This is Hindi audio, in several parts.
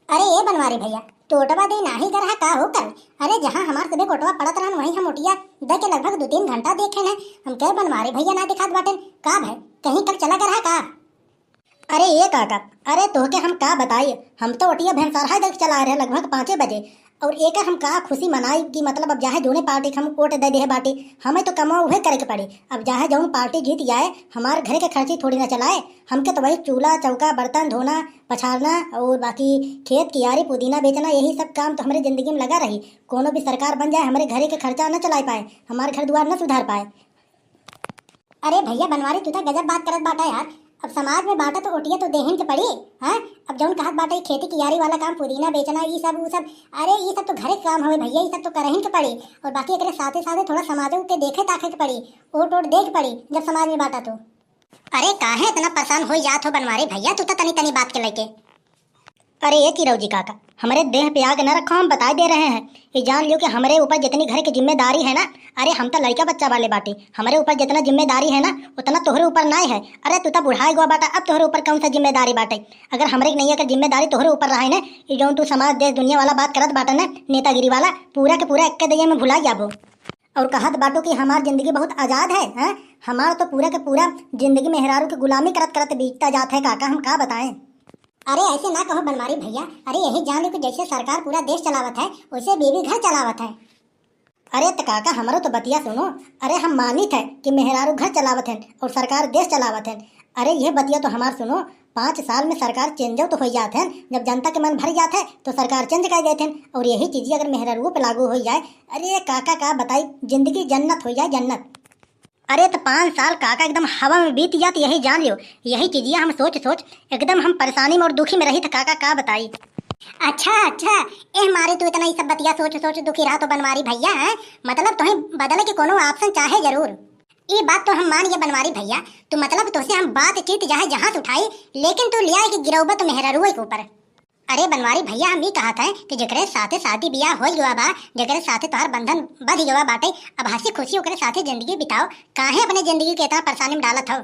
अरे ये बनवारी भैया, टोटवा दे नाही कर का हो कर। अरे जहाँ हमार सुबह कोटवा पड़त रहन वहीं हम उठिया दे के लगभग 2-3 घंटा देखे न। हम कह बनवारी भैया ना दिखात बाटन का भाई कहीं तक चला कर का। अरे ये काका, अरे तोहके हम का बताइए, हम तो उठिया भैंसारहा देख चला रहे लगभग 5 बजे। और एक हम का खुशी मनाई कि मतलब अब जाहे जोने पार्टी हम वोट दे दे बाटी, हमें तो कमा उहे करे के पड़ी। अब जाहे जौन पार्टी जीत जाए हमारे घर के खर्ची थोड़ी ना चलाए, हमके तो वही चूल्हा चौका बर्तन धोना पछाड़ना और बाकी खेत कियारी पुदीना बेचना, यही सब काम तो हमारी जिंदगी में लगा रही। कोनो भी सरकार बन जाए हमारे घर के खर्चा न चला पाए, हमारे घर द्वार न सुधार पाए। अरे भैया बनवारी तू तो गजब बात करत बाटा यार। अब समाज में बाटा तो ओटिया तो देहन के पड़ी। हाँ अब जौन कहत बाटा खेती कियारी वाला काम पुदीना बेचना ये सब वो सब, अरे ये सब तो घरे काम हवे भैया, ये सब तो करहिन के पड़ी। और बाकी एकरे साथे साथे थोड़ा समाजों के देखे ताके के पड़ी, ओट ओट देख पड़ी जब समाज में बाटा तो। अरे काहे इतना परेशान हो जात हो बनवारी भैया, तू तो तनी तनी बात के लेके। अरे ये की रौजी काका, हमारे देह पे आग न रखो, हम बता दे रहे हैं। ये जान लियो कि हमारे ऊपर जितनी घर की जिम्मेदारी है ना, अरे हम तो लड़का बच्चा वाले बाटे, हमारे ऊपर जितना जिम्मेदारी है ना उतना तोहरे ऊपर ना है। अरे तू तो बुढ़ाई गवा बाटा, अब तोहरे ऊपर कौन सा जिम्मेदारी बाटे। अगर हमारे नहीं अगर जिम्मेदारी तोहरे ऊपर रहा है ना, ये जो तू समाज देश दुनिया वाला बात करत बाटा ना नेतागिरी वाला, पूरा के पूरा एक दैया में भुला जाबो। और कहत बाटो कि हमार जिंदगी बहुत आजाद है। हमारा तो पूरा के पूरा जिंदगी मेहरारू की गुलामी करत करत बीतता जात है काका, हम का बताएं। अरे ऐसे ना कहो बनवारी भैया, अरे यही जान लो कि जैसे सरकार पूरा देश चलावत है वैसे बीवी घर चलावत है। अरे तो काका हमारो तो बतिया सुनो, अरे हम मानित है कि मेहरारू घर चलावत है और सरकार देश चलावत है। अरे यह बतिया तो हमार सुनो, 5 साल में सरकार चेंज तो हो जाते हैं, जब जनता के मन भर जाता है तो सरकार चेंज कर देते हैं। और यही चीज़ें अगर मेहरारू पे लागू हो जाए, अरे काका का बताई जिंदगी जन्नत हो जाए जन्नत। अरे तो 5 साल काका एकदम हवा में बीत जाती, यही जान लियो। यही चीज़ें हम सोच सोच एकदम हम परेशानी में और दुखी में रही था काका का बताई। अच्छा अच्छा, ए हमारे तू इतना ये सब बतिया सोच सोच दुखी रहा तो बनवारी भैया है, मतलब तुम्हें बदले के कोनो ऑप्शन चाहे जरूर। ये बात तो हम मान गए बनवारी भैया, तो मतलब तुझसे हम बातचीत चाहे जहाँ से उठाई, लेकिन तू लिया कि गिरौबत मेहरारू के ऊपर। अरे बनवारी भैया हम ये कहा था कि जकरे साथे शादी ब्याह हो गया बा, जकरे साथे तोहर बंधन बध गया बाटे, अब हंसी खुशी ओकरे साथे जिंदगी बिताओ, काहे अपने जिंदगी के इतना परेशानी में डालत हो।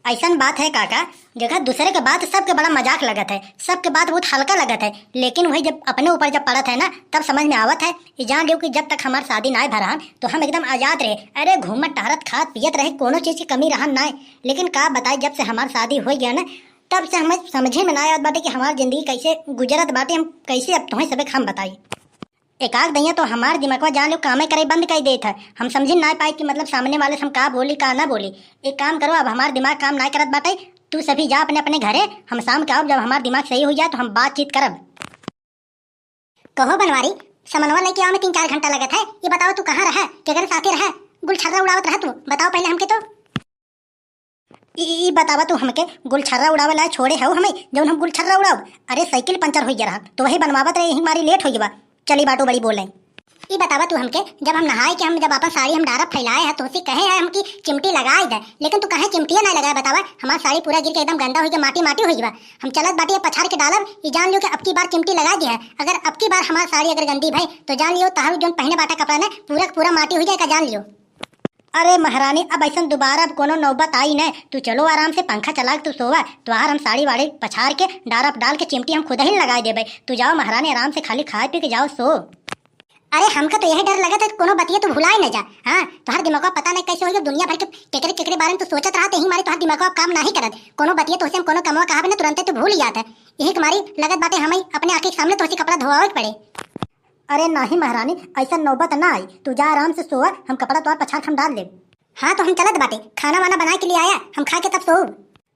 ऐसा बात है काका, जगह दूसरे के बात सबके बड़ा मजाक लगत है, सबके बात बहुत हल्का लगत है, लेकिन वही जब अपने ऊपर जब पड़त है ना तब समझ में आवत है। ये जान लियो कि जब तक हमार शादी ना भरहन तो हम एकदम आजाद रहे, अरे घूमत टहरत खात पियत रहे, कोनो चीज़ की कमी रहन ना। लेकिन का बताए जब से हमार शादी हो गया ना तब से हमें समझे में ना आया बाटे कि हमारी जिंदगी कैसे गुजरत बाटे, हम कैसे अब तुम्हें सबक हम बताई। एकाक दैया तो हमार दिमागवा जान लो कामे करे बंद कर देत है, हम समझ ना पाए कि मतलब सामने वाले से हम का बोली का ना बोली। एक काम करो, अब हमार दिमाग काम ना करत बाटे, तू सभी जा अपने अपने घरे, हम शाम के आओ जब हमार दिमाग सही हो जाए तो हम बातचीत करब। कहो बनवारी, समनवा लेके आओ में 3-4 घंटा लगत है, ये बताओ तू कहाँ रहा, केकरे साथे रहा, गुलछर्रा उड़ावत रहा तू, बताओ पहले हमके तो। ई बतावा तू हमके गुलछर्रा उड़ावे ला छोड़े है हमें जब हम गुलछर्रा उड़ाव। अरे साइकिल पंचर हो गया तो वही बनवावत रहे, यही हमारी लेट हो गया, चली बाटो बड़ी बोले। ये बतावा तू हमके जब हम नहाए कि हम जब अपन साड़ी हम डारा फैलाए है तो उसी कहे है हमकी चिमटी लगाए दे, लेकिन तू कहे चिमटिया ना लगाए बतावा, हमारी साड़ी पूरा गिर के एकदम गंदा हो गया, माटी माटी हो गया। हम चलत बाटी पछाड़ के डालब, ये जान लियो कि अब की बार चिमटी लगा दिया है, अगर अब की बार हमारी साड़ी अगर गंदी भाई तो जान लियो ताहू जो पहने बाटा कपड़ा ना पूरा पूरा माटी हो जाएगा, जान लियो। अरे महारानी अब ऐसा दोबारा अब कोनो नौबत आई न, तू चलो आराम से पंखा चला के तू सोवा, तो हम साड़ी वाड़ी पछाड़ के डारा डाल के चिमटी हम खुद ही लगा देबे, तू जाओ महारानी आराम से खाली खाए पी के जाओ सो। अरे हमका तो यही डर लगा था कोनो बतिया तू भुलाए न जा। हाँ तो हर दिमाग पता नहीं कैसे हो गया, दुनिया भर के केकरे केकरे बारे में तो सोचत रहा, यही मारी तो हर दिमाग काम नहीं करत, कोनो बतिया तो हम कोनो कमवा कहा ना तुरंत तो भूल जाता है, यही तुम्हारी लगत बातें हमें अपने आंखें के सामने तो कपड़ा धोवावे पड़े। अरे नहीं महारानी ऐसा नौबत ना आई, तू जा आराम से सोवा, हम कपड़ा तो पछाड़ हम डाल दे। हाँ तो हम चलत बाटे, खाना वाना बना के लिए आया, हम खा के तब सो।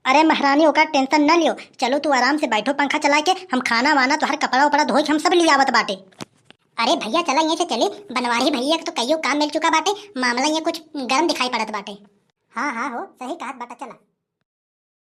अरे महारानी ओका टेंशन न लियो, चलो तू आराम से बैठो पंखा चला के, हम खाना वाना तो हर कपड़ा उपड़ा धो के हम सब ले आवत बाटे। अरे भैया चला यहाँ से चले, बनवारी भैया तो कईयो काम मिल चुका बाटे, मामला ये कुछ गर्म दिखाई पड़त बाटे। हाँ हाँ हो सही कहा बाटा, चला।